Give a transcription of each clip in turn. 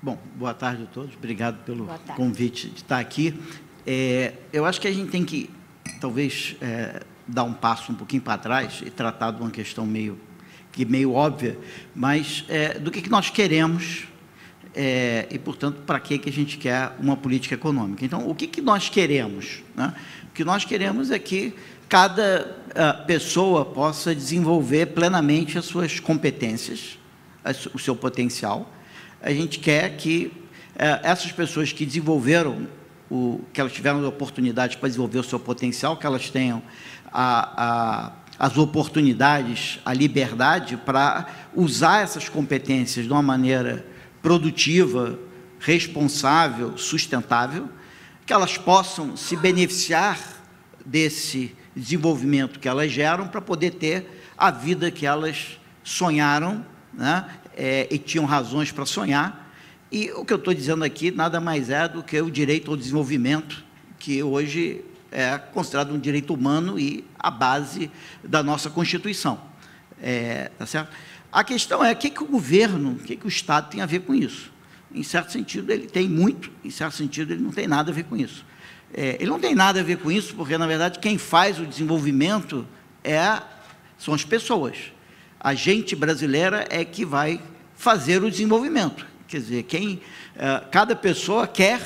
Bom, boa tarde a todos. Obrigado pelo convite de estar aqui. Eu acho que a gente tem que, talvez, dar um passo um pouquinho para trás e tratar de uma questão meio óbvia, mas do que nós queremos e, portanto, para que a gente quer uma política econômica. Então, o que nós queremos, né? O que nós queremos é que cada pessoa possa desenvolver plenamente as suas competências, o seu potencial. A gente quer que essas pessoas que desenvolveram, que elas tiveram oportunidades para desenvolver o seu potencial, que elas tenham as oportunidades, a liberdade para usar essas competências de uma maneira produtiva, responsável, sustentável, que elas possam se beneficiar desse desenvolvimento que elas geram para poder ter a vida que elas sonharam, né? E tinham razões para sonhar. E o que eu estou dizendo aqui nada mais é do que o direito ao desenvolvimento, que hoje é considerado um direito humano e a base da nossa Constituição. Tá certo? A questão é o que o governo, o que o Estado tem a ver com isso. Em certo sentido, ele tem muito, em certo sentido, ele não tem nada a ver com isso. Ele não tem nada a ver com isso, porque, na verdade, quem faz o desenvolvimento são as pessoas. A gente brasileira é que vai fazer o desenvolvimento. Quer dizer, cada pessoa quer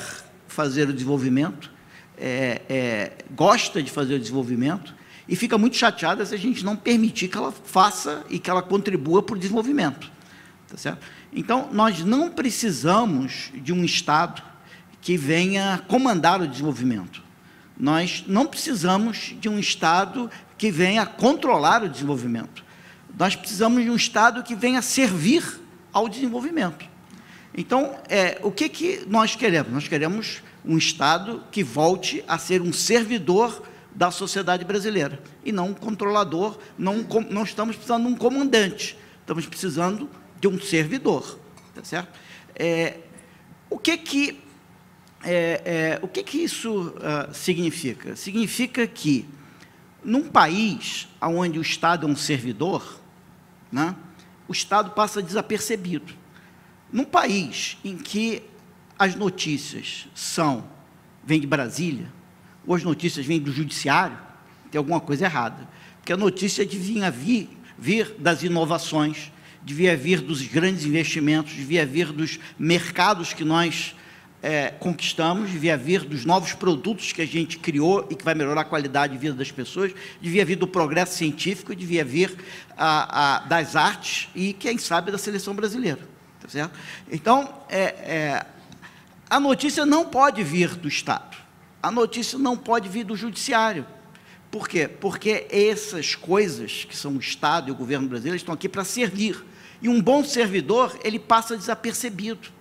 fazer o desenvolvimento, gosta de fazer o desenvolvimento e fica muito chateada se a gente não permitir que ela faça e que ela contribua para o desenvolvimento. Tá certo? Então, nós não precisamos de um Estado que venha comandar o desenvolvimento. Nós não precisamos de um Estado que venha controlar o desenvolvimento. Nós precisamos de um Estado que venha servir ao desenvolvimento. Então, o que nós queremos? Nós queremos um Estado que volte a ser um servidor da sociedade brasileira, e não um controlador. Não estamos precisando de um comandante, estamos precisando de um servidor. Tá certo? O que isso significa? Significa que, num país onde o Estado é um servidor, né, o Estado passa desapercebido. Num país em que as notícias vêm de Brasília, ou as notícias vêm do judiciário, tem alguma coisa errada. Porque a notícia devia vir das inovações, devia vir dos grandes investimentos, devia vir dos mercados que nós conquistamos, devia vir dos novos produtos que a gente criou e que vai melhorar a qualidade de vida das pessoas, devia vir do progresso científico, devia vir das artes e, quem sabe, da seleção brasileira. Tá certo? Então, a notícia não pode vir do Estado, a notícia não pode vir do judiciário. Por quê? Porque essas coisas que são o Estado e o governo brasileiro estão aqui para servir. E um bom servidor, ele passa desapercebido.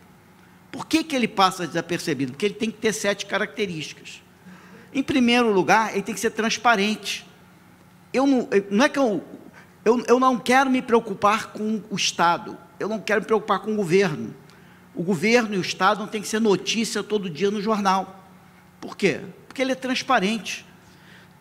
Por que ele passa desapercebido? Porque ele tem que ter 7 características. Em primeiro lugar, ele tem que ser transparente. Eu não quero me preocupar com o Estado, eu não quero me preocupar com o governo. O governo e o Estado não tem que ser notícia todo dia no jornal. Por quê? Porque ele é transparente.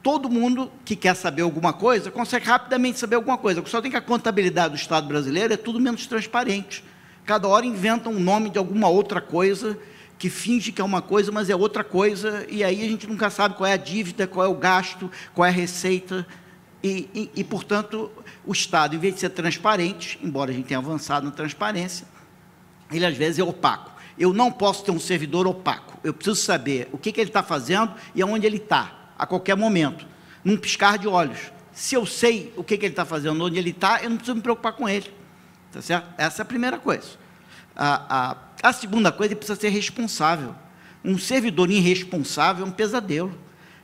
Todo mundo que quer saber alguma coisa, consegue rapidamente saber alguma coisa. Só tem que a contabilidade do Estado brasileiro é tudo menos transparente. Cada hora inventam um nome de alguma outra coisa, que finge que é uma coisa, mas é outra coisa, e aí a gente nunca sabe qual é a dívida, qual é o gasto, qual é a receita, e portanto, o Estado, em vez de ser transparente, embora a gente tenha avançado na transparência, ele às vezes é opaco. Eu não posso ter um servidor opaco, eu preciso saber o que ele está fazendo e aonde ele está, a qualquer momento, num piscar de olhos. Se eu sei o que ele está fazendo, onde ele está, eu não preciso me preocupar com ele. Tá certo? Essa é a primeira coisa. A segunda coisa, ele precisa ser responsável. Um servidor irresponsável é um pesadelo.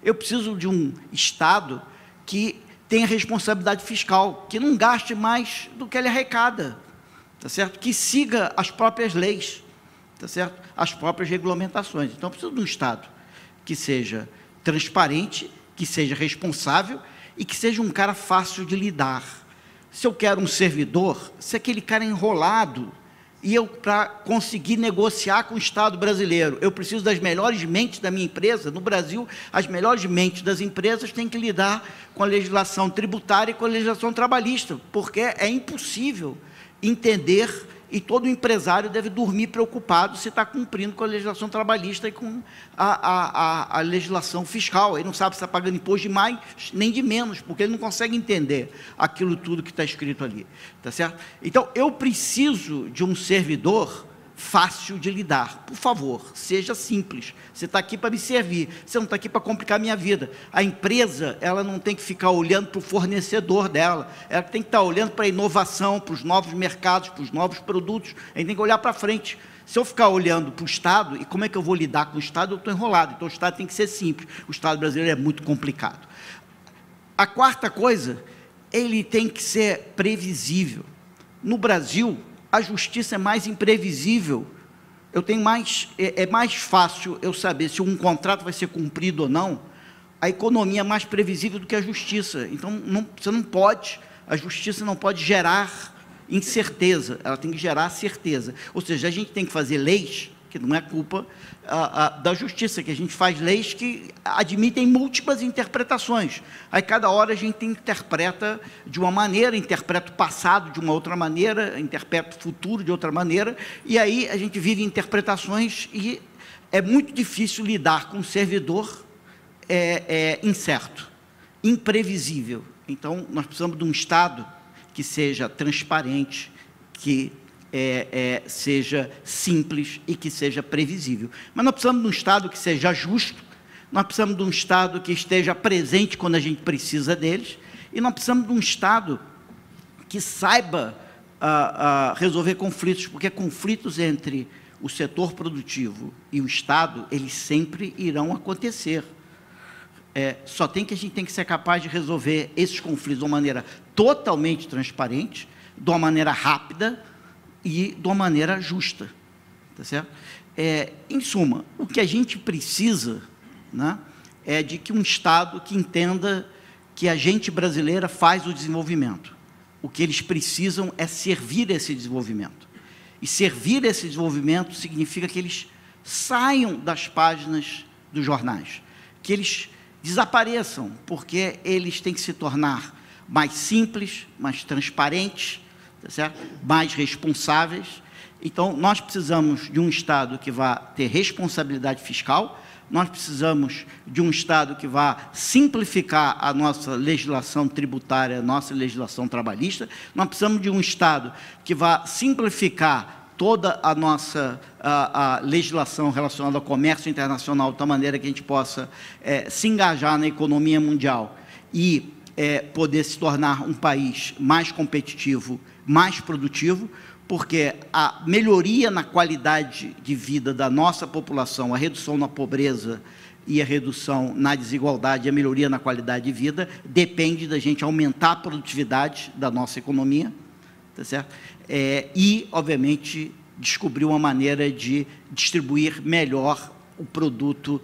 Eu preciso de um Estado que tenha responsabilidade fiscal, que não gaste mais do que ele arrecada, tá certo? Que siga as próprias leis, tá certo? As próprias regulamentações. Então, eu preciso de um Estado que seja transparente, que seja responsável e que seja um cara fácil de lidar. Se eu quero um servidor, se aquele cara é enrolado, e eu, para conseguir negociar com o Estado brasileiro, eu preciso das melhores mentes da minha empresa. No Brasil, as melhores mentes das empresas têm que lidar com a legislação tributária e com a legislação trabalhista, porque é impossível entender e todo empresário deve dormir preocupado se está cumprindo com a legislação trabalhista e com a legislação fiscal. Ele não sabe se está pagando imposto de mais nem de menos, porque ele não consegue entender aquilo tudo que está escrito ali, tá certo? Então, eu preciso de um servidor fácil de lidar. Por favor, seja simples. Você está aqui para me servir, você não está aqui para complicar a minha vida. A empresa, ela não tem que ficar olhando para o fornecedor dela, ela tem que estar olhando para a inovação, para os novos mercados, para os novos produtos. A gente tem que olhar para frente. Se eu ficar olhando para o Estado, e como é que eu vou lidar com o Estado, eu estou enrolado. Então, o Estado tem que ser simples. O Estado brasileiro é muito complicado. A quarta coisa, ele tem que ser previsível. No Brasil, a justiça é mais imprevisível. É mais fácil eu saber se um contrato vai ser cumprido ou não. A economia é mais previsível do que a justiça. Então, você não pode, a justiça não pode gerar incerteza, ela tem que gerar certeza. Ou seja, a gente tem que fazer leis, que não é culpa da justiça, que a gente faz leis que admitem múltiplas interpretações. Aí, cada hora, a gente interpreta de uma maneira, interpreta o passado de uma outra maneira, interpreta o futuro de outra maneira, e aí a gente vive interpretações e é muito difícil lidar com um servidor incerto, imprevisível. Então, nós precisamos de um Estado que seja transparente, que seja simples e que seja previsível. Mas nós precisamos de um Estado que seja justo, nós precisamos de um Estado que esteja presente quando a gente precisa deles, e nós precisamos de um Estado que saiba resolver conflitos, porque conflitos entre o setor produtivo e o Estado, eles sempre irão acontecer. Só que a gente tem que ser capaz de resolver esses conflitos de uma maneira totalmente transparente, de uma maneira rápida e de uma maneira justa, tá certo? Em suma, o que a gente precisa, né, é de que um Estado que entenda que a gente brasileira faz o desenvolvimento. O que eles precisam é servir esse desenvolvimento. E servir esse desenvolvimento significa que eles saiam das páginas dos jornais, que eles desapareçam, porque eles têm que se tornar mais simples, mais transparentes, tá certo? Mais responsáveis. Então, nós precisamos de um Estado que vá ter responsabilidade fiscal, nós precisamos de um Estado que vá simplificar a nossa legislação tributária, a nossa legislação trabalhista, nós precisamos de um Estado que vá simplificar toda a nossa a legislação relacionada ao comércio internacional, de tal maneira que a gente possa se engajar na economia mundial e poder se tornar um país mais competitivo, mais produtivo, porque a melhoria na qualidade de vida da nossa população, a redução na pobreza e a redução na desigualdade, a melhoria na qualidade de vida, depende da gente aumentar a produtividade da nossa economia, tá certo? E, obviamente, descobrir uma maneira de distribuir melhor o produto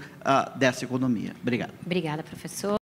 dessa economia. Obrigado. Obrigada, professor.